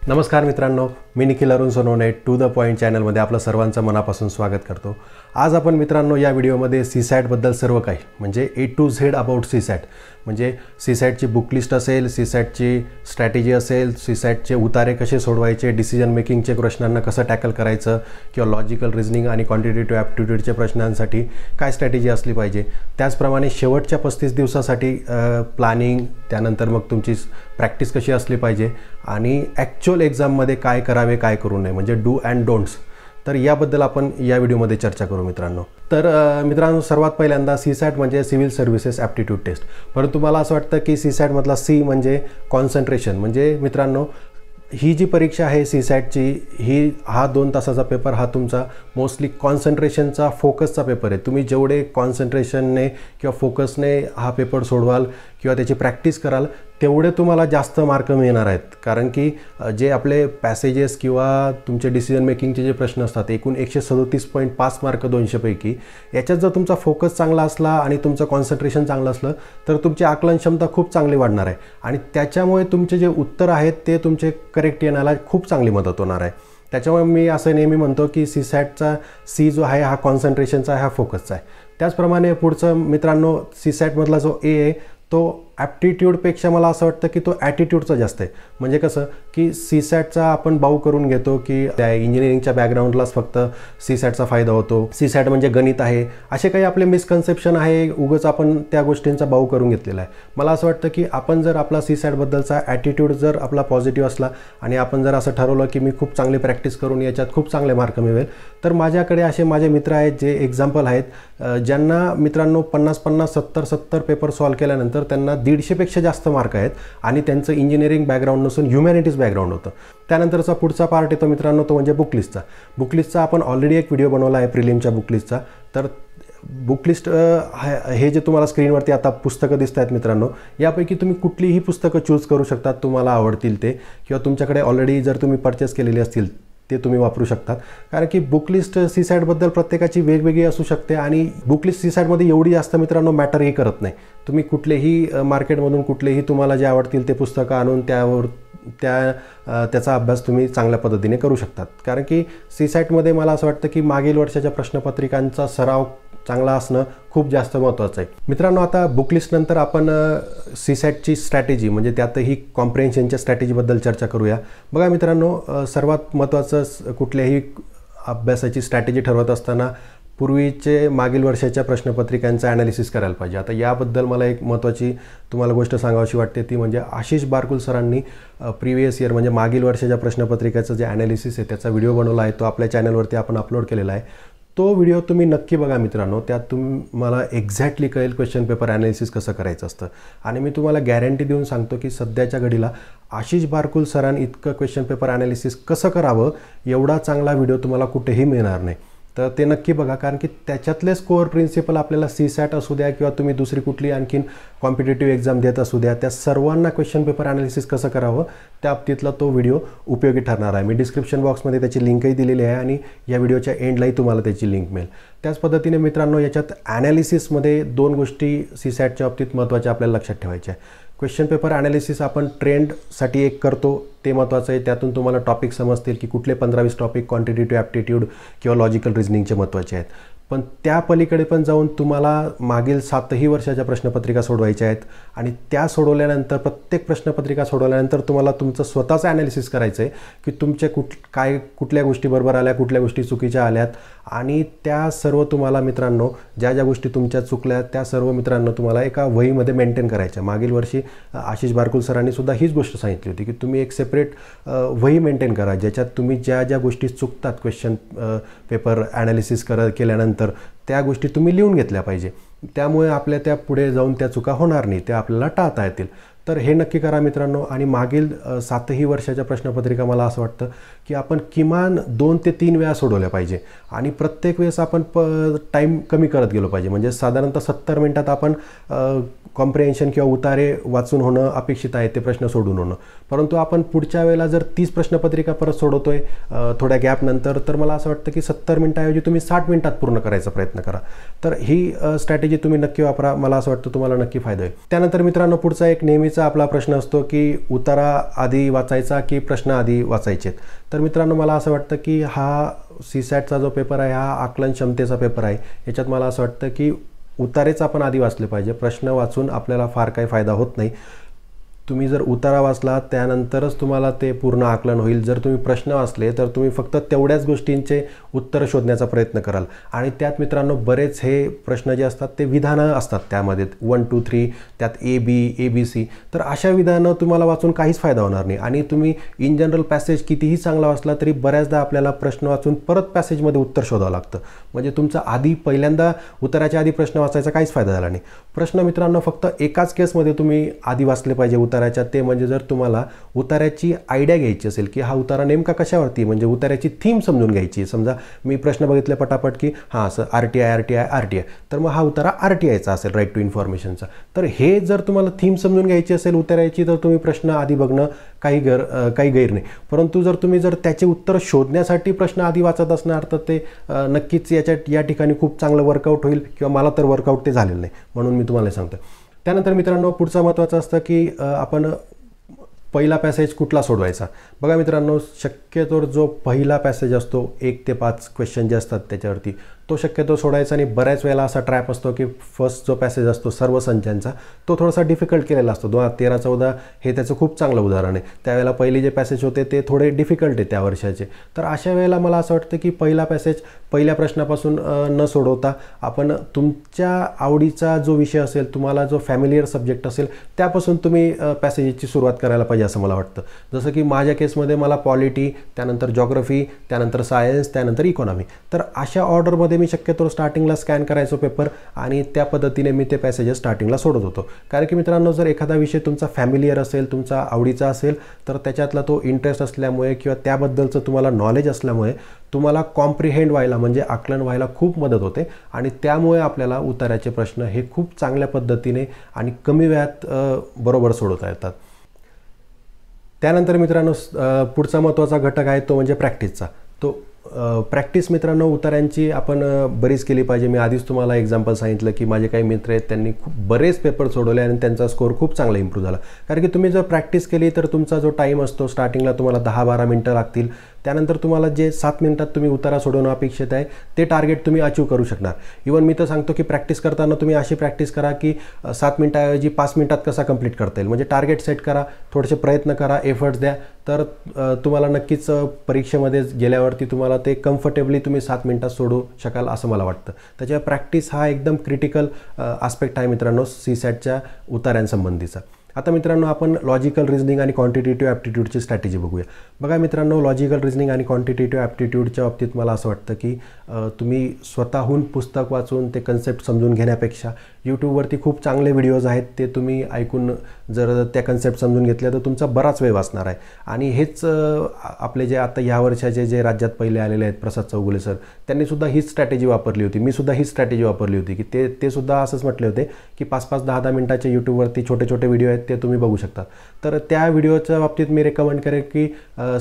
नमस्कार मित्रांनो, मी Nikhil Arun Sonawane to the point चॅनलमध्ये आपलं सर्वांचं मनापासून स्वागत करतो। आज आपण मित्रांनो या व्हिडिओमध्ये सीसॅटबद्दल सर्व काही म्हणजे ए टू झेड अबाउट सीसॅट म्हणजे सीसॅटची बुक लिस्ट असेल, सीसॅटची स्ट्रॅटेजी असेल, सीसॅटचे उतारे कसे सोडवायचे, डिसिजन मेकिंगचे प्रश्नांना कसं टॅकल करायचं किंवा लॉजिकल रिझनिंग आणि क्वांटिटेटिव्ह ॲप्टिट्यूडच्या प्रश्नांसाठी काय स्ट्रॅटेजी असली पाहिजे, त्याचप्रमाणे शेवटच्या 35 दिवसासाठी प्लॅनिंग, त्यानंतर मग तुमची प्रॅक्टिस कशी असली पाहिजे आणि ॲक्च्युअल एक्झाममध्ये काय करावे काय करू नये म्हणजे डू अँड डोंट्स। तर याबद्दल आपण या व्हिडिओमध्ये चर्चा करू मित्रांनो। तर मित्रांनो सर्वात पहिल्यांदा सीसॅट म्हणजे सिव्हिल सर्व्हिसेस ॲप्टिट्यूड टेस्ट। परंतु मला असं वाटतं की सीसॅटमधला सी म्हणजे कॉन्सन्ट्रेशन म्हणजे मित्रांनो ही जी परीक्षा आहे सीसॅटची हा 2 तासाचा पेपर हा तुमचा मोस्टली कॉन्सन्ट्रेशनचा फोकसचा पेपर आहे। तुम्ही जेवढे कॉन्सन्ट्रेशनने किंवा फोकसने हा पेपर सोडवाल किंवा त्याची प्रॅक्टिस कराल तेवढे तुम्हाला जास्त मार्क मिळणार आहेत। कारण की जे आपले पॅसेजेस किंवा तुमचे डिसिजन मेकिंगचे जे प्रश्न असतात एकूण 137.5 मार्क 200 पैकी याच्यात जर तुमचा फोकस चांगला असला आणि तुमचं कॉन्सन्ट्रेशन चांगलं असलं तर तुमची आकलन क्षमता खूप चांगली वाढणार आहे आणि त्याच्यामुळे तुमचे जे उत्तर आहेत ते तुमचे करेक्ट येण्याला खूप चांगली मदत होणार आहे। त्याच्यामुळे मी असं नेहमी म्हणतो की सीसॅटचा सी जो आहे हा कॉन्सन्ट्रेशनचा आहे, हा फोकसचा आहे। त्याचप्रमाणे पुढचं मित्रांनो सीसॅटमधला जो ए आहे तो ॲप्टिट्यूडपेक्षा मला असं वाटतं की तो ॲटिट्यूडचा जास्त आहे। म्हणजे कसं की सीसॅटचा आपण बाऊ करून घेतो की त्या इंजिनिअरिंगच्या बॅकग्राऊंडलाच फक्त सीसॅटचा फायदा होतो, सीसॅट म्हणजे गणित आहे, असे काही आपले मिसकन्सेप्शन आहे, उगाच आपण त्या गोष्टींचा बाऊ करून घेतलेला आहे। मला असं वाटतं की आपण जर आपला सीसॅटबद्दलचा ॲटिट्यूड जर आपला पॉझिटिव्ह असला आणि आपण जर असं ठरवलं की मी खूप चांगली प्रॅक्टिस करून याच्यात खूप चांगले मार्क मिळवेल, तर माझ्याकडे असे माझे मित्र आहेत जे एक्झाम्पल आहेत ज्यांना मित्रांनो 50-50, 70-70 पेपर सॉल्व केल्यानंतर त्यांना 150पेक्षा जास्त मार्क आहेत आणि त्यांचं इंजिनिअरिंग बॅकग्राऊंड नसून ह्युमॅनिटीज बॅकग्राऊंड होतं। त्यानंतरचा पुढचा पार्ट येतो मित्रांनो तो म्हणजे बुकलिस्टचा। बुकलिस्टचा आपण ऑलरेडी एक व्हिडिओ बनवला आहे प्रिलिमच्या बुकलिस्टचा। तर बुकलिस्ट हे जे तुम्हाला स्क्रीनवरती आता पुस्तकं दिसत आहेत मित्रांनो, यापैकी तुम्ही कुठलीही पुस्तकं चूज करू शकता तुम्हाला आवडतील ते, किंवा तुमच्याकडे ऑलरेडी जर तुम्ही परचेस केलेली असतील ते तुम्ही वापरू शकतात। कारण की बुकलिस्ट सीसॅटबद्दल प्रत्येकाची वेगवेगळी असू शकते आणि बुकलिस्ट सीसॅटमध्ये एवढी जास्त मित्रांनो मॅटरही करत नाही। तुम्ही कुठलेही मार्केटमधून कुठलेही तुम्हाला जे आवडतील ते पुस्तकं आणून त्याचा अभ्यास तुम्ही चांगल्या पद्धतीने करू शकतात। कारण की सीसॅटमध्ये मला असं वाटतं की मागील वर्षाच्या प्रश्नपत्रिकांचा सराव चांगला असणं खूप जास्त महत्त्वाचं आहे मित्रांनो। आता बुकलिस्ट नंतर आपण सीसॅटची स्ट्रॅटेजी म्हणजे त्यातही कॉम्प्रिहेन्शनच्या स्ट्रॅटेजीबद्दल चर्चा करूया। बघा मित्रांनो सर्वात महत्त्वाचं कुठल्याही अभ्यासाची स्ट्रॅटेजी ठरवत असताना पूर्वीचे मागील वर्षाच्या प्रश्नपत्रिकांचं ॲनालिसिस करायला पाहिजे। आता याबद्दल मला एक महत्त्वाची तुम्हाला गोष्ट सांगावीशी वाटते ती म्हणजे आशिष बारकुल सरांनी प्रिव्हियस इयर म्हणजे मागील वर्षाच्या प्रश्नपत्रिकेचं जे ॲनालिसिस आहे त्याचा व्हिडिओ बनवला आहे, तो आपल्या चॅनलवरती आपण अपलोड केलेला आहे। तो व्हिडिओ तुम्ही नक्की बघा मित्रांनो, त्यात तुम्हाला एक्झॅक्टली कळेल क्वेश्चन पेपर ॲनालिसिस कसं करायचं असतं। आणि मी तुम्हाला गॅरंटी देऊन सांगतो की सध्याच्या घडीला आशिष बारकुल सरांनी इतकं क्वेश्चन पेपर ॲनालिसिस कसं करावं एवढा चांगला व्हिडिओ तुम्हाला कुठेही मिळणार नाही। तर ते नक्की बघा, कारण की त्याच्यातलेच कोअर प्रिन्सिपल आपल्याला सीसॅट असू द्या किंवा तुम्ही दुसरी कुठली आणखीन कॉम्पिटेटिव्ह एक्झाम देत असू द्या, त्या सर्वांना क्वेश्चन पेपर ॲनालिसिस कसं करावं त्या बाबतीतला तो व्हिडिओ उपयोगी ठरणार आहे। मी डिस्क्रिप्शन बॉक्समध्ये त्याची लिंकही दिलेली आहे आणि या व्हिडिओच्या एंडलाही तुम्हाला त्याची लिंक मिळेल। त्याच पद्धतीने मित्रांनो याच्यात ॲनालिसिसमध्ये 2 गोष्टी सीसॅटच्या बाबतीत महत्त्वाच्या आपल्याला लक्षात ठेवायच्या आहे। क्वेश्चन पेपर ॲनालिसिस आपण ट्रेंडसाठी एक करतो ते महत्त्वाचं आहे, त्यातून तुम्हाला टॉपिक समजतील की कुठले 15-20 टॉपिक क्वांटिटेटिव्ह ॲप्टिट्यूड किंवा लॉजिकल रिझनिंगचे महत्त्वाचे आहेत। पण त्या पलीकडे पण जाऊन तुम्हाला मागील 7ही वर्षाच्या प्रश्नपत्रिका सोडवायच्या आहेत आणि त्या सोडवल्यानंतर प्रत्येक प्रश्नपत्रिका सोडवल्यानंतर तुम्हाला तुमचं स्वतःचं ॲनालिसिस करायचं आहे की तुमचे कुठल्या गोष्टी बरोबर आल्या, कुठल्या गोष्टी चुकीच्या आल्यात आणि त्या सर्व तुम्हाला मित्रांनो ज्या गोष्टी तुमच्या चुकल्या त्या सर्व मित्रांनो तुम्हाला एका वहीमध्ये मेंटेन करायच्या। मागील वर्षी आशिष बारकुल सरांनी सुद्धा हीच गोष्ट सांगितली होती की तुम्ही एक सेपरेट वही मेंटेन करा ज्याच्यात तुम्ही ज्या गोष्टी चुकतात क्वेश्चन पेपर ॲनालिसिस केल्यानंतर त्या गोष्टी तुम्ही लिहून घेतल्या पाहिजे। त्यामुळे आपल्या त्या पुढे जाऊन त्या चुका होणार नाही, त्या आपल्याला टाळता येतील। तर हे नक्की करा मित्रांनो। आणि मागील 7ही वर्षाच्या प्रश्नपत्रिका मला असं वाटतं की आपण किमान 2 ते 3 वेळा सोडवल्या पाहिजे आणि प्रत्येक वेळेस आपण टाईम कमी करत गेलो पाहिजे। म्हणजे साधारणतः 70 मिनिटात आपण कॉम्प्रिहेन्शन किंवा उतारे वाचून होणं अपेक्षित आहे, ते प्रश्न सोडून होणं। परंतु आपण पुढच्या वेळेला जर 30 प्रश्नपत्रिका परत सोडवतोय थोड्या गॅपनंतर, तर मला असं वाटतं की 70 मिनिटाऐवजी तुम्ही 60 मिनिटात पूर्ण करायचा प्रयत्न करा। तर ही स्ट्रॅटेजी तुम्ही नक्की वापरा, मला असं वाटतं तुम्हाला नक्की फायदा होईल। त्यानंतर मित्रांनो पुढचा एक नेहमीचा नेहमीचा आपला प्रश्न असतो की उतारा आधी वाचायचा की प्रश्न आधी वाचायचे. तर मित्रांनो, मला असं वाटतं की हा CSATचा जो पेपर आहे हा आकलन क्षमतेचा पेपर आहे. याच्यात मला असं वाटतं की उतारेच आपण आधी वाचले पाहिजे. प्रश्न वाचून आपल्याला फार काही फायदा होत नाही. तुम्ही जर उतारा वाचला त्यानंतरच तुम्हाला ते पूर्ण आकलन होईल. जर तुम्ही प्रश्न वाचले तर तुम्ही फक्त तेवढ्याच गोष्टींचे उत्तर शोधण्याचा प्रयत्न कराल. आणि त्यात मित्रांनो बरेच हे प्रश्न जे असतात ते विधानं असतात, त्यामध्ये 1 2 3 त्यात ABC. तर अशा विधानं तुम्हाला वाचून काहीच फायदा होणार नाही. आणि तुम्ही इन जनरल पॅसेज कितीही चांगला वाचला तरी बऱ्याचदा आपल्याला प्रश्न वाचून परत पॅसेजमध्ये उत्तर शोधावं लागतं. म्हणजे तुमचा आधी पहिल्यांदा उताराच्या आधी प्रश्न वाचायचा काहीच फायदा झाला नाही. प्रश्न मित्रांनो फक्त एकाच केसमध्ये तुम्ही आधी वाचले पाहिजे उताराच्या, ते म्हणजे जर तुम्हाला उतार्याची आयडिया घ्यायची असेल की हा उतारा नेमका कशावरती, म्हणजे उतार्याची थीम समजून घ्यायची. समजा मी प्रश्न बघितले पटापट की हां असं RTI, तर मग हा उतारा RTIचा असेल, राईट टू इन्फॉर्मेशनचा. तर हे जर तुम्हाला थीम समजून घ्यायची असेल उतार्याची तर तुम्ही प्रश्न आधी बघणं काही गैर नाही. परंतु जर तुम्ही त्याचे उत्तर शोधण्यासाठी प्रश्न आधी वाचत असणार तर ते नक्कीच या ठिकाणी खूप चांगलं वर्कआउट होईल, किंवा मला तर वर्कआउट ते झालेलं नाही, म्हणून मी तुम्हाला सांगतो. त्यानंतर मित्रांनो पुढचं महत्त्वाचं असतं की आपण पहिला पॅसेज कुठला सोडवायचा. बघा मित्रांनो, शक्यतोवर जो पहिला पॅसेज असतो 1 ते 5 क्वेश्चन जे असतात त्याच्यावरती, तो शक्यतो सोडायचा. आणि बऱ्याच वेळेला असा ट्रॅप असतो की फर्स्ट जो पॅसेज असतो सर्व संचांचा तो थोडासा डिफिकल्ट केलेला असतो. 2013-14 हे त्याचं खूप चांगलं उदाहरण आहे. त्यावेळेला पहिले जे पॅसेज होते ते थोडे डिफिकल्ट आहे त्या वर्षाचे. तर अशा वेळेला मला असं वाटतं की पहिला पॅसेज पहिल्या प्रश्नापासून न सोडवता आपण तुमच्या आवडीचा जो विषय असेल, तुम्हाला जो फॅमिलियर सब्जेक्ट असेल त्यापासून तुम्ही पॅसेजची सुरुवात करायला पाहिजे असं मला वाटतं. जसं की माझ्या केसमध्ये मला पॉलिटी, त्यानंतर जॉग्रफी, त्यानंतर सायन्स, त्यानंतर इकॉनॉमी. तर अशा ऑर्डरमध्ये मी शक्यतो स्टार्टिंगला स्कॅन करायचो पेपर आणि त्या पद्धतीने मी ते पॅसेजेस स्टार्टिंगला सोडत होतो. कारण की मित्रांनो, जर एखादा विषय तुमचा फॅमिलियर असेल, तुमचा आवडीचा असेल, तर त्याच्यातला तो इंटरेस्ट असल्यामुळे किंवा त्याबद्दलचं तुम्हाला नॉलेज असल्यामुळे तुम्हाला कॉम्प्रिहेंड व्हायला, म्हणजे आकलन व्हायला खूप मदत होते. आणि त्यामुळे आपल्याला उतार्याचे प्रश्न हे खूप चांगल्या पद्धतीने आणि कमी वेळात बरोबर सोडवता येतात. त्यानंतर मित्रांनो पुढचा महत्त्वाचा घटक आहे तो म्हणजे प्रॅक्टिसचा. तो प्रॅक्टिस मित्रांनो उतार्यांची आपण बरीच केली पाहिजे. मी आधीच तुम्हाला एक्झाम्पल सांगितलं की माझे काही मित्र आहेत त्यांनी खूप बरेच पेपर सोडवले आणि त्यांचा स्कोअर खूप चांगला इम्प्रूव्ह झाला. कारण की तुम्ही जर प्रॅक्टिस केली तर तुमचा जो टाईम असतो स्टार्टिंगला तुम्हाला 10-12 मिनटं लागतील. त्यानंतर तुम्हाला जे 7 मिनिटात तुम्ही उतारा सोडवणं अपेक्षित आहे ते टार्गेट तुम्ही अचीव करू शकणार. इवन मी तर सांगतो की प्रॅक्टिस करताना तुम्ही अशी प्रॅक्टिस करा की 7 मिनिटाऐवजी 5 मिनिटात कसा कंप्लीट करता येईल. म्हणजे टार्गेट सेट करा, थोडेसे प्रयत्न करा, एफर्ट्स द्या, तर तुम्हाला नक्कीच परीक्षेमध्ये गेल्यावरती तुम्हाला ते कम्फर्टेबली तुम्ही 7 मिनिटात सोडू शकाल असं मला वाटतं. त्याच्या प्रॅक्टिस हा एकदम क्रिटिकल आस्पेक्ट आहे मित्रांनो CSATच्या उतार्यांसंबंधीचा. आता मित्रांनो आपण लॉजिकल रिझनिंग आणि क्वांटिटेटिव्ह ॲप्टिट्यूडची स्ट्रॅटेजी बघूया. बघा मित्रांनो, लॉजिकल रिझनिंग आणि क्वांटिटेटिव्ह ॲप्टिट्यूडच्या बाबतीत मला असं वाटतं की तुम्ही स्वतःहून पुस्तक वाचून ते कन्सेप्ट समजून घेण्यापेक्षा यूट्यूबवरती खूप चांगले व्हिडिओज आहेत, ते तुम्ही ऐकून जर त्या कन्सेप्ट समजून घेतल्या तर तुमचा बराच वेळ वाचणार आहे. आणि हेच आपले जे आता ह्या वर्षाचे जे राज्यात पहिले आलेले आहेत प्रसाद चौगुले सर, त्यांनीसुद्धा हीच स्ट्रॅटेजी वापरली होती. मी सुद्धा हीच स्ट्रॅटेजी वापरली होती की ते सुद्धा असंच म्हटले होते की 5-5, 10-10 मिनिटाचे यूट्यूबवरती छोटे व्हिडिओ आहेत ते तुम्ही बघू शकता. तर त्या व्हिडिओच्या बाबतीत मी रेकमेंड करेन की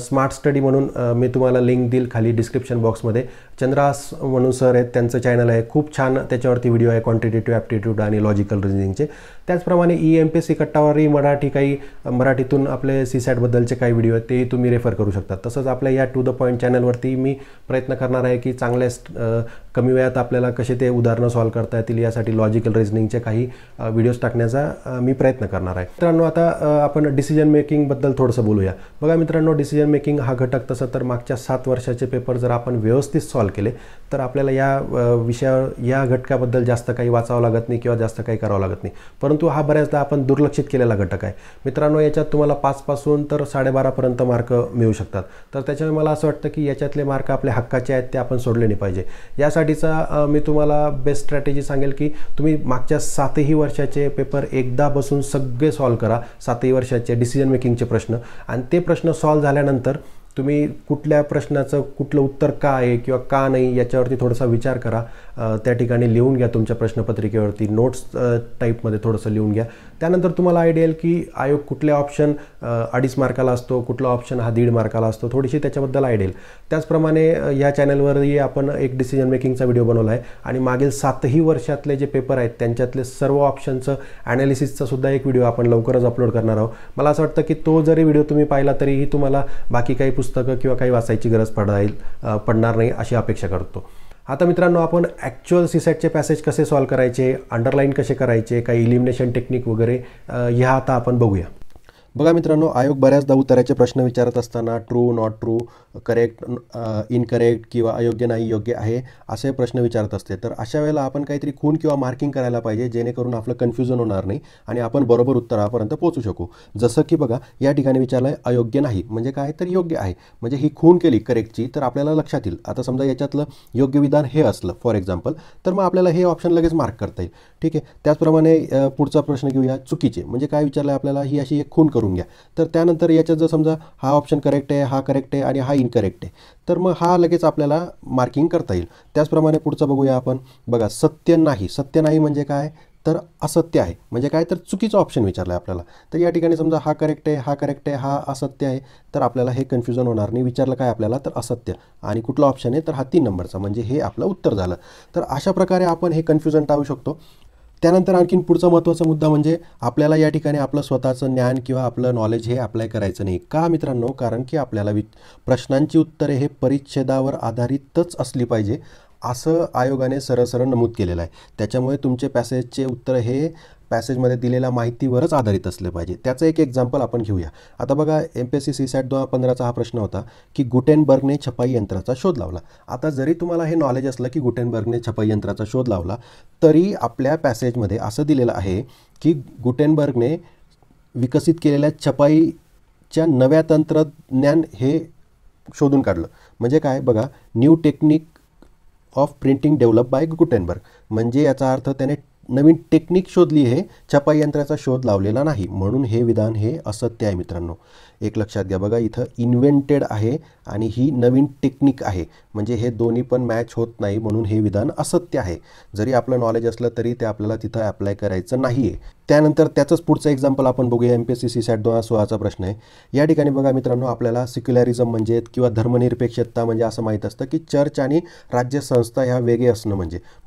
स्मार्ट स्टडी म्हणून मी तुम्हाला लिंक देईल खाली डिस्क्रिप्शन बॉक्समध्ये. चंद्रास म्हणून सर आहेत, त्यांचं चॅनल आहे, खूप छान त्याच्यावरती व्हिडिओ आहे क्वांटिटेटिव्ह ॲप्टिट्यूड आणि लॉजिकल रिझनिंगचे. त्याचप्रमाणे EMPSC कट्टावरही मराठीतून आपले CSATबद्दलचे काही व्हिडिओ आहेत तेही तुम्ही रेफर करू शकता. तसंच आपल्या या टू द पॉईंट चॅनलवरती मी प्रयत्न करणार आहे की चांगल्या कमी वेळात आपल्याला कसे ते उदाहरणं सॉल्व्ह करता येतील यासाठी लॉजिकल रिझनिंगचे काही व्हिडिओज टाकण्याचा मी प्रयत्न करणार आहे. मित्रांनो आता आपण डिसिजन मेकिंगबद्दल थोडंसं बोलूया. बघा मित्रांनो, डिसिजन मेकिंग हा घटक तसं तर मागच्या 7 वर्षाचे पेपर जर आपण व्यवस्थित सॉल्व्ह केले तर आपल्याला या घटकाबद्दल जास्त काही वाचावं लागत नाही किंवा जास्त काही करावं लागत नाही. परंतु हा बऱ्याचदा आपण दुर्लक्षित केलेला घटक आहे. मित्रांनो याच्यात तुम्हाला 5 पासून तर 12.5पर्यंत मार्क मिळू शकतात. तर त्याच्यामुळे मला असं वाटतं की याच्यातले मार्क आपले हक्काचे आहेत ते आपण सोडले नाही पाहिजे. यासाठीचा मी तुम्हाला बेस्ट स्ट्रॅटेजी सांगेल की तुम्ही मागच्या 7ही वर्षाचे पेपर एकदा बसून सगळे सॉल्व्ह करा, 7ही वर्षाचे डिसिजन मेकिंगचे प्रश्न. आणि ते प्रश्न सॉल्व्ह झाल्यानंतर तुम्ही कुठल्या प्रश्नाचं कुठलं उत्तर का आहे किंवा का नाही याच्यावरती थोडासा विचार करा. त्या ठिकाणी लिहून घ्या तुमच्या प्रश्नपत्रिकेवरती, नोट्स टाईपमध्ये थोडंसं लिहून घ्या. त्यानंतर तुम्हाला आयडिया येईल की आयोग कुठल्या ऑप्शन 2.5 मार्काला असतो, कुठला ऑप्शन हा 1.5 मार्काला असतो, थोडीशी त्याच्याबद्दल आयडिया येईल. त्याचप्रमाणे या चॅनलवरही आपण एक डिसिजन मेकिंगचा व्हिडिओ बनवला आहे आणि मागील 7ही वर्षातले जे पेपर आहेत त्यांच्यातले सर्व ऑप्शनचं ॲनालिसिसचा सुद्धा एक व्हिडिओ आपण लवकरच अपलोड करणार आहोत. मला असं वाटतं की तो जरी व्हिडिओ तुम्ही पाहिला तरीही तुम्हाला बाकी काही पुस्तकं किंवा काही वाचायची गरज पडणार नाही अशी अपेक्षा करतो. आता मित्रांनो, आपण ॲक्च्युअल सीसॅटचे पॅसेज कसे सॉल्व करायचे, अंडरलाईन कसे करायचे, काही इलिमिनेशन टेक्निक वगैरे ह्या आता आपण बघूया. बघा मित्रांनो, आयोग बऱ्याचदा उत्तराचे प्रश्न विचारत असताना true, not true, correct, incorrect किंवा अयोग्य नाही, योग्य आहे असे प्रश्न विचारत असते. तर अशा वेळेला आपण काहीतरी खून किंवा मार्किंग करायला पाहिजे जेणेकरून आपलं कन्फ्युजन होणार नाही आणि आपण बरोबर उत्तरापर्यंत पोहोचू शकू. जसं की बघा, या ठिकाणी विचारलं आहे अयोग्य नाही म्हणजे काय, तर योग्य आहे. म्हणजे ही खून केली करेक्टची तर आपल्याला लक्षात येईल. आता समजा याच्यातलं योग्य विधान हे असलं फॉर एक्झाम्पल, तर मग आपल्याला हे ऑप्शन लगेच मार्क करता येईल. ठीक आहे. त्याचप्रमाणे पुढचा प्रश्न घेऊया, चुकीचे म्हणजे काय विचारलं आहे आपल्याला, ही अशी एक खून करून घ्या. तर त्यानंतर याच्यात जर समजा हा ऑप्शन करेक्ट आहे, हा करेक्ट आहे आणि हा इनकरेक्ट आहे, तर मग हा लगेच आपल्याला मार्किंग करता येईल. त्याचप्रमाणे पुढचा बघूया आपण. बघा, सत्य नाही, सत्य नाही म्हणजे काय, तर असत्य आहे. म्हणजे काय, तर चुकीचं ऑप्शन विचारलं आहे आपल्याला. तर या ठिकाणी समजा हा करेक्ट आहे, हा करेक्ट आहे, हा असत्य आहे, तर आपल्याला हे कन्फ्युजन होणार नाही. विचारलं काय आपल्याला, तर असत्य आणि कुठला ऑप्शन आहे, तर हा 3 नंबरचा, म्हणजे हे आपलं उत्तर झालं. तर अशा प्रकारे आपण हे कन्फ्युजन टाळू शकतो. त्यानंतर आणखीन पुढचा महत्त्वाचा मुद्दा म्हणजे आपल्याला या ठिकाणी आपलं स्वतःचं ज्ञान किंवा आपलं नॉलेज हे अप्लाय करायचं नाही. का मित्रांनो, कारण की आपल्याला प्रश्नांची उत्तरे हे परिच्छेदावर आधारितच असली पाहिजे असं आयोगाने सरळ नमूद केलेलं आहे. त्याच्यामुळे तुमचे पॅसेजचे उत्तर हे पॅसेजमध्ये दिलेल्या माहितीवरच आधारित असले पाहिजे. त्याचं एक एक्झाम्पल आपण घेऊया. आता बघा, MPSC सीसॅट 2015चा हा प्रश्न होता की गुटेनबर्गने छपाई यंत्राचा शोध लावला. आता जरी तुम्हाला हे नॉलेज असलं की गुटेनबर्गने छपाई यंत्राचा शोध लावला, तरी आपल्या पॅसेजमध्ये असं दिलेलं आहे की गुटेनबर्गने विकसित केलेल्या छपाईच्या नव्या तंत्रज्ञान हे शोधून काढलं. म्हणजे काय, बघा, new technique of printing develop by Gutenberg. म्हणजे याचा अर्थ त्याने नवीन टेक्निक शोधली आहे, छपाई यंत्राचा शोध लावलेला नाही. म्हणून हे विधान हे असत्य आहे मित्रांनो. एक लक्षात घ्या. बघा, इथं इन्व्हेंटेड आहे आणि ही नवीन टेक्निक आहे, म्हणजे हे दोन्ही पण मॅच होत नाही. म्हणून हे विधान असत्य आहे. जरी आपलं नॉलेज असलं तरी ते आपल्याला तिथं अप्लाय करायचं नाही आहे. त्यानंतर त्याचंच पुढचं एक्झाम्पल आपण बघूया. MPSC सीसॅट 2016चा प्रश्न आहे. या ठिकाणी बघा मित्रांनो, आपल्याला सेक्युलरिझम म्हणजे किंवा धर्मनिरपेक्षता म्हणजे असं माहीत असतं की चर्च आणि राज्यसंस्था ह्या वेगळे असणं,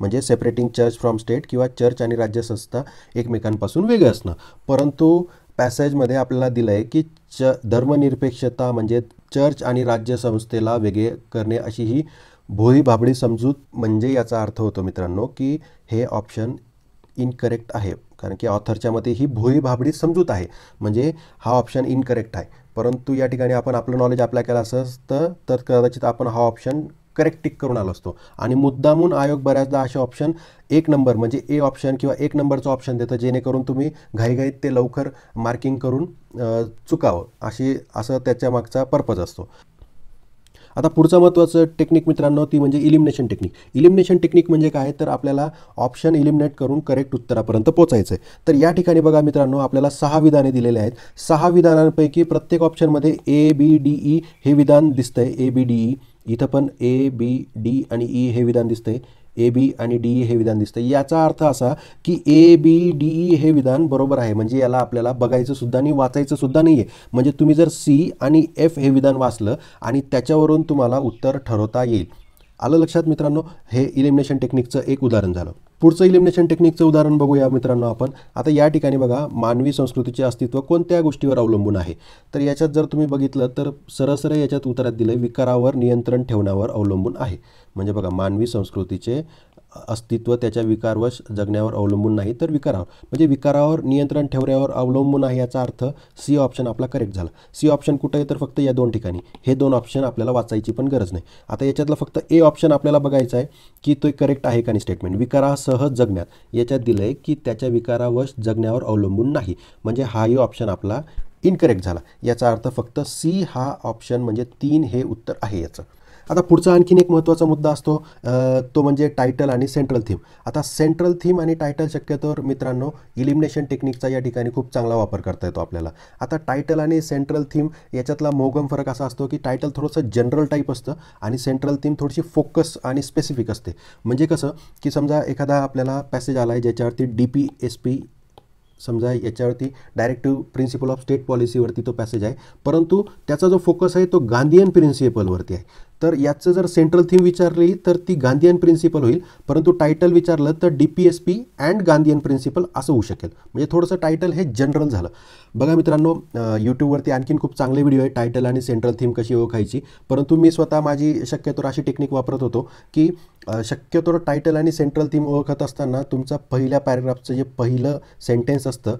म्हणजे सेपरेटिंग चर्च फ्रॉम स्टेट किंवा चर्च आणि राज्यसंस्था एकमेकांपासून वेगळे असणं. परंतु पॅसेजमध्ये आपल्याला दिलं आहे की धर्मनिरपेक्षता म्हणजे चर्च आणि राज्यसंस्थेला वेगळे करणे अशी ही भोळी-भाबडी समजूत. म्हणजे याचा अर्थ होतो मित्रांनो की हे ऑप्शन इनकरेक्ट आहे. कारण की ऑथरच्या मते ही भोळी-भाबडी समजूत आहे, म्हणजे हा ऑप्शन इनकरेक्ट आहे. परंतु या ठिकाणी आपण आपलं नॉलेज अप्लाय केलं असं असतं तर कदाचित आपण हा ऑप्शन करेक्ट टिक करून आलो असतो. आणि मुद्दामून आयोग बऱ्याचदा असे ऑप्शन 1 नंबर म्हणजे ए ऑप्शन किंवा 1 नंबरचं ऑप्शन देतं, जेणेकरून तुम्ही घाईघाईत ते लवकर मार्किंग करून चुकावं असं त्याच्या मागचा पर्पज असतो. आता पुढचं महत्त्वाचं टेक्निक मित्रांनो ती म्हणजे इलिमिनेशन टेक्निक. इलिमिनेशन टेक्निक म्हणजे काय, तर आपल्याला ऑप्शन इलिमिनेट करून करेक्ट उत्तरापर्यंत पोचायचं आहे. तर या ठिकाणी बघा मित्रांनो, आपल्याला 6 विधाने दिलेले आहेत. 6 विधानांपैकी प्रत्येक ऑप्शनमध्ये ABDE हे विधान दिसतंय. ABDE इथं पण ABD आणि E हे विधान दिसतंय. AB आणि DE हे विधान दिसतं. याचा अर्थ असा की ABDE हे विधान बरोबर आहे, म्हणजे याला आपल्याला बघायचं सुद्धा नाही, वाचायचं सुद्धा नाही आहे. म्हणजे तुम्ही जर C आणि F हे विधान वाचलं आणि त्याच्यावरून तुम्हाला उत्तर ठरवता येईल. आलं लक्षात मित्रांनो. हे इलिमिनेशन टेक्निकचं एक उदाहरण झालं. पुढचं इलिमिनेशन टेक्निकचं उदाहरण बघूया मित्रांनो आपण. आता या ठिकाणी बघा, मानवी संस्कृतीचे अस्तित्व कोणत्या गोष्टीवर अवलंबून आहे. तर याच्यात जर तुम्ही बघितलं तर सरळ याच्यात उत्तरात दिलं विकारावर नियंत्रण ठेवण्यावर अवलंबून आहे. म्हणजे बघा, मानवी संस्कृतीचे अस्तित्व त्याच्या विकारवश जगण्यावर अवलंबून नाही तर विकारावर, म्हणजे विकारावर नियंत्रण ठेवण्यावर अवलंबून आहे. याचा अर्थ C ऑप्शन आपला करेक्ट झाला. C ऑप्शन कुठं आहे, तर फक्त या 2 ठिकाणी. हे 2 ऑप्शन आपल्याला वाचायची पण गरज नाही. आता याच्यातलं फक्त A ऑप्शन आपल्याला बघायचं आहे की तो करेक्ट आहे का नाही. स्टेटमेंट विकारासह जगण्यात याच्यात दिलं आहे की त्याच्या विकारावश जगण्यावर अवलंबून नाही, म्हणजे हाही ऑप्शन आपला इनकरेक्ट झाला. याचा अर्थ फक्त C हा ऑप्शन म्हणजे 3 हे उत्तर आहे याचं. आता पुढचा आणखीन एक महत्त्वाचा मुद्दा असतो तो म्हणजे टायटल आणि सेंट्रल थीम. आता सेंट्रल थीम आणि टायटल शक्यतोवर मित्रांनो इलिमिनेशन टेक्निकचा या ठिकाणी खूप चांगला वापर करता येतो आपल्याला. आता टायटल आणि सेंट्रल थीम याच्यातला मोगम फरक असा असतो की टायटल थोडंसं जनरल टाईप असतं आणि सेंट्रल थीम थोडीशी फोकस आणि स्पेसिफिक असते. म्हणजे कसं की समजा एखादा आपल्याला पॅसेज आला आहे ज्याच्यावरती DPSP समजा याच्यावरती डायरेक्टिव्ह प्रिन्सिपल ऑफ स्टेट पॉलिसीवरती तो पॅसेज आहे, परंतु त्याचा जो फोकस आहे तो गांधीयन प्रिन्सिपलवरती आहे. तर याचं जर सेंट्रल थीम विचारली तर ती गांधीयन प्रिन्सिपल होईल, परंतु टायटल विचारलं तर DPSP अँड गांधीयन प्रिन्सिपल असं होऊ शकेल. म्हणजे थोडंसं टायटल हे जनरल झालं. बघा मित्रांनो, यूट्यूबवरती आणखीन खूप चांगले व्हिडिओ आहे टायटल आणि सेंट्रल थीम कशी ओळखायची, परंतु मी स्वतः माझी शक्यतोवर अशी टेक्निक वापरत होतो की शक्यतोवर टायटल आणि सेंट्रल थीम ओळखत असताना तुमचा पहिल्या पॅरेग्राफचं जे पहिलं सेंटेन्स असतं,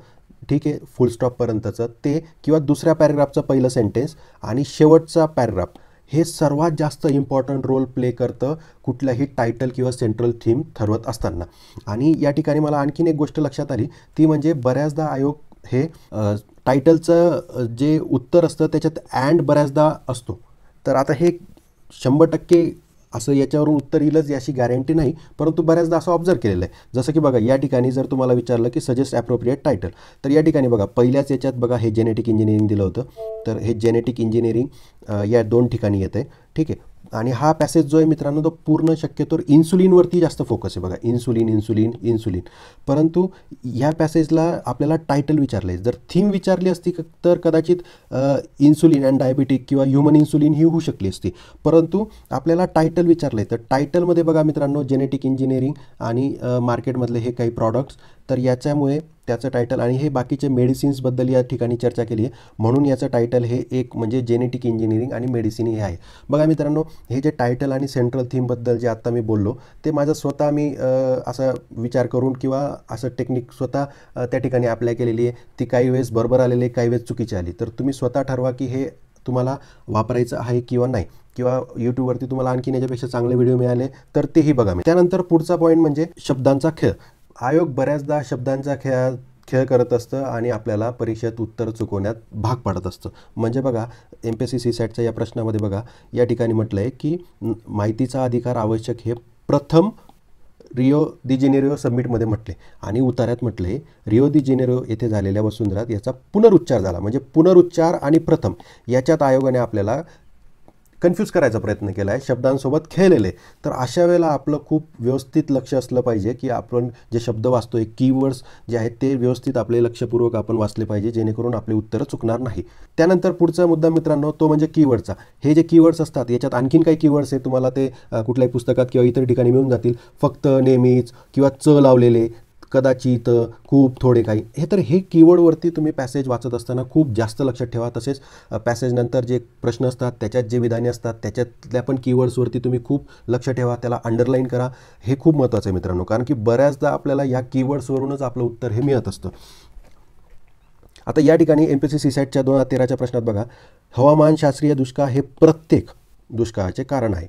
ठीक आहे, फुल स्टॉपपर्यंतचं ते, किंवा दुसऱ्या पॅरेग्राफचं पहिलं सेंटेन्स आणि शेवटचा पॅरेग्राफ, हे सर्वात जास्त इम्पॉर्टंट रोल प्ले करतं कुठल्याही टायटल किंवा सेंट्रल थीम ठरवत असताना. आणि या ठिकाणी मला आणखीन एक गोष्ट लक्षात आली, ती म्हणजे बऱ्याचदा आयोग हे टायटलचं जे उत्तर असतं त्याच्यात अँड बऱ्याचदा असतो. तर आता हे 100% असं याच्यावरून उत्तर येईलच याची गॅरंटी नाही, परंतु बऱ्याचदा असं ऑब्झर्व केलेलं आहे. जसं की बघा या ठिकाणी जर तुम्हाला विचारलं की सजेस्ट ॲप्रोप्रिएट टायटल, तर या ठिकाणी बघा पहिल्याच याच्यात बघा हे जेनेटिक इंजिनिअरिंग दिलं होतं, तर हे जेनेटिक इंजिनिअरिंग या 2 ठिकाणी येतं आहे, ठीक आहे. आणि हा पॅसेज जो आहे मित्रांनो तो पूर्ण शक्यतोवर इन्सुलिनवरती जास्त फोकस आहे. बघा इन्सुलिन, परंतु ह्या पॅसेजला आपल्याला टायटल विचारलं आहे. जर थीम विचारली असती तर कदाचित इन्सुलिन अँड डायबिटिक किंवा ह्युमन इन्सुलिन ही होऊ शकली असती, परंतु आपल्याला टायटल विचारलं आहे. तर टायटलमध्ये बघा मित्रांनो जेनेटिक इंजिनिअरिंग आणि मार्केटमधले हे काही प्रॉडक्ट्स, तर याच्यामुळे त्याचं टायटल, आणि हे बाकीचे मेडिसिन्सबद्दल या ठिकाणी चर्चा केली आहे, म्हणून याचं टायटल हे एक म्हणजे जेनेटिक इंजिनिअरिंग आणि मेडिसिन हे आहे. बघा मित्रांनो, हे जे टायटल आणि सेंट्रल थीमबद्दल जे आत्ता मी बोललो ते माझं स्वतः मी असा विचार करून किंवा असं टेक्निक स्वतः त्या ठिकाणी अप्लाय केलेली आहे. ती काही वेळेस बरोबर आलेली आहे, काही वेळेस चुकीची आली. तर तुम्ही स्वतः ठरवा की हे तुम्हाला वापरायचं आहे किंवा नाही, किंवा यूट्यूबवरती तुम्हाला आणखीन याच्यापेक्षा चांगले व्हिडिओ मिळाले तर तेही बघा. त्यानंतर पुढचा पॉईंट म्हणजे शब्दांचा खेळ. आयोग बऱ्याचदा शब्दांचा खेळ करत असतं आणि आपल्याला परीक्षेत उत्तर चुकवण्यात भाग पाडत असतं. म्हणजे बघा MPSC CSATच्या या प्रश्नामध्ये बघा या ठिकाणी म्हटलं आहे की माहितीचा अधिकार आवश्यक हे प्रथम रिओ दी जेनेरिओ समिटमध्ये म्हटले, आणि उतार्यात म्हटले रिओ दी जेनेरिओ येथे झालेल्या वसुंधरात याचा पुनरुच्चार झाला. म्हणजे पुनरुच्चार आणि प्रथम याच्यात आयोगाने आपल्याला कन्फ्यूज करायचा प्रयत्न केला आहे, शब्दांसोबत खेळलेले. तर अशा वेळेला आपलं खूप व्यवस्थित लक्ष असलं पाहिजे की आपण जे शब्द वाचतोय, कीवर्ड्स जे आहेत ते व्यवस्थित आपले लक्षपूर्वक आपण वाचले पाहिजे, जेणेकरून आपले उत्तरं चुकणार नाही. त्यानंतर पुढचा मुद्दा मित्रांनो तो म्हणजे कीवर्डचा. हे जे कीवर्ड्स असतात याच्यात आणखीन काही कीवर्ड्स आहे, तुम्हाला ते कुठल्याही पुस्तकात किंवा इतर ठिकाणी मिळून जातील. फक्त, नेहमीच किंवा च लावलेले, कदाचित, खूप, थोडे, काही, हे तर हे कीवर्डवरती तुम्ही पॅसेज वाचत असताना खूप जास्त लक्षात ठेवा. तसेच पॅसेजनंतर जे प्रश्न असतात त्याच्यात जे विधाने असतात त्याच्यातल्या पण कीवर्ड्सवरती तुम्ही खूप लक्ष ठेवा, त्याला अंडरलाईन करा. हे खूप महत्त्वाचं आहे मित्रांनो, कारण की बऱ्याचदा आपल्याला या कीवर्ड्सवरूनच आपलं उत्तर हे मिळत असतं. आता या ठिकाणी MPSC CSATच्या 2013च्या प्रश्नात बघा, हवामानशास्त्रीय दुष्काळ हे प्रत्येक दुष्काळाचे कारण आहे.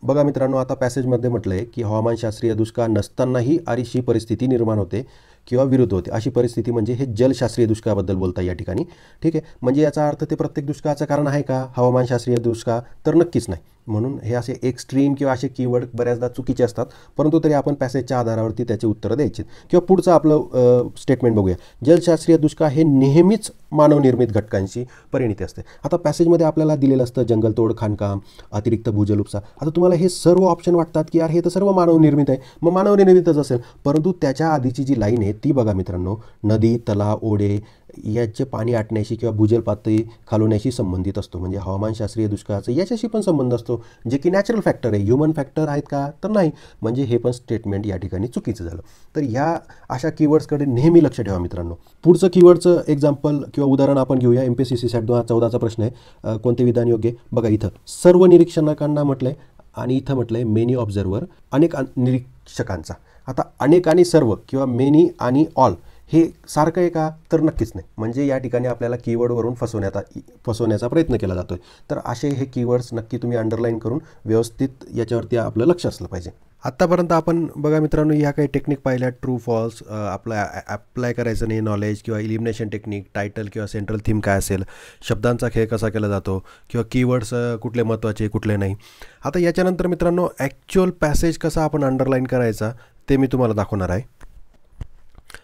बघा मित्रांनो, आता पॅसेजमध्ये म्हटलं आहे की हवामानशास्त्रीय दुष्काळ नसतानाही अशी परिस्थिती निर्माण होते किंवा विरुद्ध होते. अशी परिस्थिती म्हणजे हे जलशास्त्रीय दुष्काळाबद्दल बोलता या ठिकाणी, ठीक आहे. म्हणजे याचा अर्थ ते प्रत्येक दुष्काळाचं कारण आहे का हवामानशास्त्रीय दुष्काळ? तर नक्कीच नाही. म्हणून हे असे एक्स्ट्रीम किंवा असे कीवर्ड बऱ्याचदा चुकीचे असतात, परंतु तरी आपण पॅसेजच्या आधारावरती त्याची उत्तरं द्यायची. किंवा पुढचं आपलं स्टेटमेंट बघूया, जलशास्त्रीय दुष्काळ हे नेहमीच मानवनिर्मित घटकांची परिणिती असते. आता पॅसेजमध्ये आपल्याला दिलेलं असतं जंगलतोड, खाणकाम, अतिरिक्त भूजल उपसा. आता तुम्हाला हे सर्व ऑप्शन वाटतात की यार हे तर सर्व मानवनिर्मित आहे, मग मानवनिर्मितच असेल, परंतु त्याच्या आधीची जी लाईन आहे ती बघा मित्रांनो, नदी, तलाव, ओढे याचे पाणी आटण्याशी किंवा भूजल पातळी खालवण्याशी संबंधित असतो. म्हणजे हवामानशास्त्रीय दुष्काळाचा याच्याशी पण संबंध असतो, जे की नॅचरल फॅक्टर आहे. ह्युमन फॅक्टर आहेत का? तर नाही. म्हणजे हे पण स्टेटमेंट या ठिकाणी चुकीचं झालं. तर ह्या अशा कीवर्ड्सकडे नेहमी लक्ष ठेवा मित्रांनो. पुढचं कीवर्डचं एक्झाम्पल किंवा उदाहरण आपण घेऊया. MPSC CSAT 2014चा प्रश्न आहे, कोणते विधान योग्य? बघा इथं सर्व निरीक्षकांना म्हटलं आहे आणि इथं म्हटलं आहे मेनी ऑब्झर्वर, अनेक निरीक्षकांचा. आता अनेक आणि सर्व किंवा मेनी आणि ऑल हे सारखं आहे का? तर नक्कीच नाही. म्हणजे या ठिकाणी आपल्याला कीवर्डवरून फसवण्याचा प्रयत्न केला जातो आहे. तर असे हे कीवर्ड्स नक्की तुम्ही अंडरलाईन करून व्यवस्थित याच्यावरती आपलं लक्ष असलं पाहिजे. आत्तापर्यंत आपण बघा मित्रांनो ह्या काही टेक्निक पाहिल्या, ट्रू फॉल्स, अप्लाय करायचं नाही नॉलेज, किंवा इलिमिनेशन टेक्निक, टायटल किंवा सेंट्रल थीम काय असेल, शब्दांचा खेळ कसा केला जातो, किंवा कीवर्ड्स कुठले महत्त्वाचे कुठले नाही. आता याच्यानंतर मित्रांनो ॲक्च्युअल पॅसेज कसा आपण अंडरलाईन करायचा ते मी तुम्हाला दाखवणार आहे.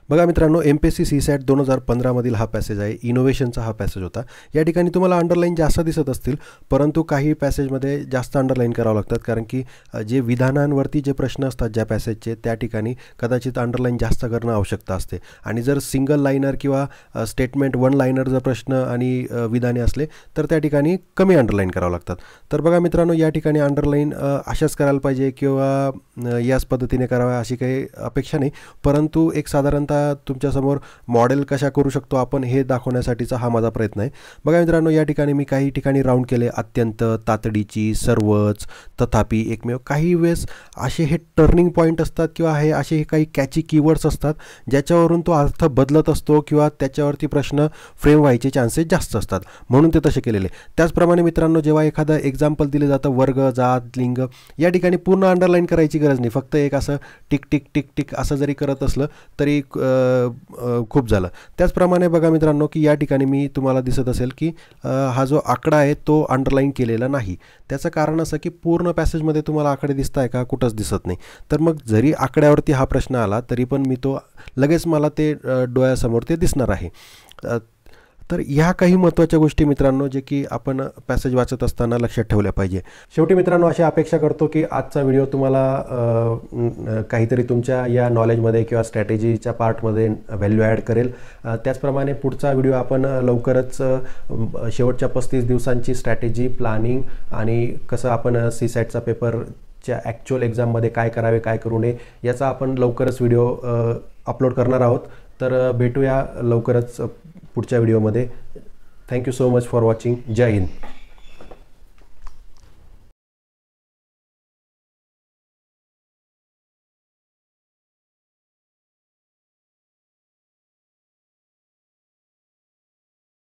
बघा मित्रांनो, MPSC CSAT 2015मधील हा पॅसेज आहे, इनोव्हेशनचा हा पॅसेज होता. या ठिकाणी तुम्हाला अंडरलाईन जास्त दिसत असतील, परंतु काही पॅसेजमध्ये जास्त अंडरलाईन करावं लागतात, कारण की जे विधानांवरती जे प्रश्न असतात ज्या पॅसेजचे, त्या ठिकाणी कदाचित अंडरलाईन जास्त करणं आवश्यकता असते. आणि जर सिंगल लाईनर किंवा स्टेटमेंट वन लाईनर जर प्रश्न आणि विधाने असले तर त्या ठिकाणी कमी अंडरलाईन करावं लागतात. तर बघा मित्रांनो, या ठिकाणी अंडरलाईन अशाच करायला पाहिजे किंवा याच पद्धतीने कराव्या अशी काही अपेक्षा नाही, परंतु एक साधारणतः तुमच्यासमोर मॉडेल कशा करू शकतो आपण हे दाखवण्यासाठीचा हा माझा प्रयत्न आहे. बघा मित्रांनो, या ठिकाणी मी काही ठिकाणी राऊंड केले, अत्यंत, तातडीची, सर्वच, तथापि, एकमेव. काही वेळेस असे हे टर्निंग पॉईंट असतात किंवा हे असे काही कॅची कीवर्ड्स असतात ज्याच्यावरून तो अर्थ बदलत असतो किंवा त्याच्यावरती प्रश्न फ्रेम व्हायचे चान्सेस जास्त असतात, म्हणून ते तसे केलेले. त्याचप्रमाणे मित्रांनो, जेव्हा एखादं एक्झाम्पल दिलं जातं वर्ग, जात, लिंग, या ठिकाणी पूर्ण अंडरलाईन करायची गरज नाही, फक्त एक असं टिक टिक टिक टिक असं जरी करत असलं तरी खूप झालं. त्याचप्रमाणे बघा मित्रांनो, की या ठिकाणी मी तुम्हाला दिसत असेल की हा जो आकडा आहे तो अंडरलाईन केलेला नाही. त्याचं कारण असं की पूर्ण पॅसेजमध्ये तुम्हाला आकडे दिसत आहे का, कुठंच दिसत नाही. तर मग जरी आकड्यावरती हा प्रश्न आला तरी पण मी तो लगेच मला ते डोळ्यासमोर ते दिसणार आहे. तर ह्या काही महत्त्वाच्या गोष्टी मित्रांनो, जे की आपण पॅसेज वाचत असताना लक्षात ठेवल्या पाहिजे. शेवटी मित्रांनो, अशी अपेक्षा करतो की आजचा व्हिडिओ तुम्हाला काहीतरी तुमच्या या नॉलेजमध्ये किंवा स्ट्रॅटेजीच्या पार्टमध्ये व्हॅल्यू ॲड करेल. त्याचप्रमाणे पुढचा व्हिडिओ आपण लवकरच शेवटच्या 35 दिवसांची स्ट्रॅटेजी, प्लॅनिंग आणि कसं आपण CSATचा पेपरच्या ॲक्च्युअल एक्झाममध्ये काय करावे, काय करू नये, याचा आपण लवकरच व्हिडिओ अपलोड करणार आहोत. तर भेटूया लवकरच पुढच्या व्हिडिओमध्ये. Thank you so much for watching. जय हिंद.